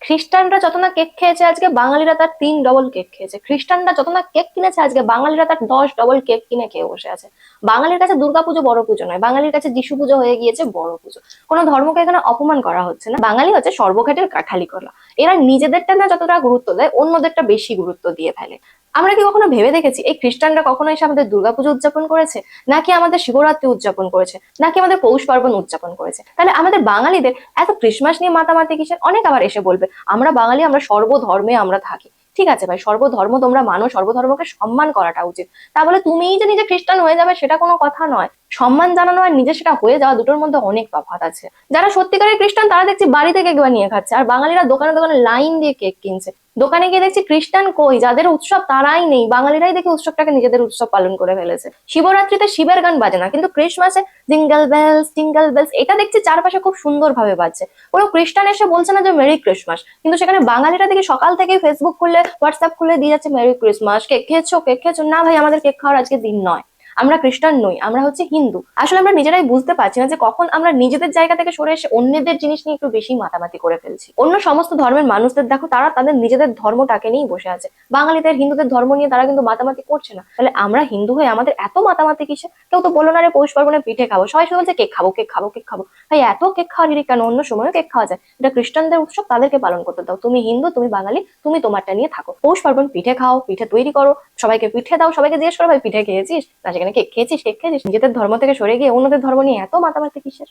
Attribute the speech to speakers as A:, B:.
A: খ্রিস্টানরা যত না কেক খেয়েছে আজকে বাঙালিরা তার 3 ডবল কেক খেয়েছে। খ্রিস্টানরা যত না কেক কিনেছে আজকে বাঙালিরা তার 10 ডবল কেক কিনে খেয়ে বসে আছে। বাঙালির কাছে দুর্গাপুজো বড় পুজো নয়, বাঙালির কাছে যিশু পুজো হয়ে গিয়েছে বড় পুজো। কোনো ধর্মকে এখানে অপমান করা হচ্ছে না। বাঙালি হচ্ছে সর্বঘাটের কাঠালি কলা। এরা নিজেদেরটা না যতটা গুরুত্ব দেয়, অন্যদেরটা বেশি গুরুত্ব দিয়ে ফেলে। আমরা কি কখনো ভেবে দেখেছি এই খ্রিস্টানরা কখনো এসে আমাদের দুর্গাপুজো উদযাপন করেছে, নাকি আমাদের শিবরাত্রি উদযাপন করেছে, নাকি আমাদের পৌষ পার্বণ উদযাপন করেছে? তাহলে আমাদের বাঙালিদের এত ক্রিসমাস নিয়ে মাতামাতি কিসের? অনেক আবার এসে বলবে আমরা বাঙালি, আমরা সর্বধর্মে আমরা থাকি। ঠিক আছে ভাই, সর্বধর্ম তোমরা মানো, সর্বধর্মকে সম্মান করাটা উচিত। তা বলে তুমিই যে নিজে খ্রিস্টান হয়ে যাবে সেটা কোনো কথা নয়। সম্মান জানানো আর নিজে সেটা হয়ে যাওয়া দুটোর মধ্যে অনেক তফাৎ আছে। যারা সত্যিকারের খ্রিস্টান তারা দেখছি বাড়িতে কেক বানিয়ে খাচ্ছে, আর বাঙালিরা দোকানে দোকানে লাইন দিয়ে কেক কিনছে। দোকানে গিয়ে দেখছি খ্রিস্টান কই, যাদের উৎসব তারাই নেই, বাঙালিরাই দেখি উৎসবটাকে নিজেদের উৎসব পালন করে ফেলেছে। শিবরাত্রিতে শিবের গান বাজে না, কিন্তু ক্রিসমাসে জিঙ্গল বেলস এটা দেখছি চারপাশে খুব সুন্দরভাবে বাজছে। কোনো খ্রিস্টান এসে বলছে না যে মেরি ক্রিসমাস, কিন্তু সেখানে বাঙালিরা দেখি সকাল থেকে ফেসবুক খুলে হোয়াটসঅ্যাপ খুলে দিয়ে যাচ্ছে মেরি ক্রিসমাস, কেক খেয়েছো কেক খেয়েছো। না ভাই, আমাদের কেক খাওয়ার আজকে দিন নয়। আমরা খ্রিস্টান নই, আমরা হচ্ছে হিন্দু। আসলে আমরা নিজেরাই বুঝতে পারছি না যে কখন আমরা নিজেদের জায়গা থেকে সরে এসে অন্যদের জিনিস নিয়ে একটু বেশি মাতামাতি করে ফেলছি। অন্য সমস্ত ধর্মের মানুষদের দেখো, তারা তাদের নিজেদের ধর্মটাকে নিয়েই বসে আছে। বাঙালিদের হিন্দুদের ধর্ম নিয়ে তারা কিন্তু মাতামাতি করছে না। তাহলে আমরা হিন্দু হয়ে আমাদের এত মাতামাতি কিসে? কেউ তো বলো না রে পৌষ পার্বণে পিঠে খাবো, সবাই শুধু বলছে কেক খাবো কেক খাবো কেক খাবো। ভাই এত কেক খাওয়ার কেন? অন্য সময়ও কেক খাওয়া যায়। এটা খ্রিস্টানদের উৎসব, তাদেরকে পালন করতে দাও। তুমি হিন্দু, তুমি বাঙালি, তুমি তোমারটা নিয়ে থাকো। পৌষ পার্বণ পিঠে খাও, পিঠে তৈরি করো, সবাইকে পিঠে দাও, সবাইকে জিজ্ঞেস করো ভাই পিঠে খেয়েছিস না, সেখানে কেক খেয়েছিস কেক খেয়েছিস। নিজেদের ধর্ম থেকে সরে গিয়ে অন্যদের ধর্ম নিয়ে এত মাতামাতি কিসের?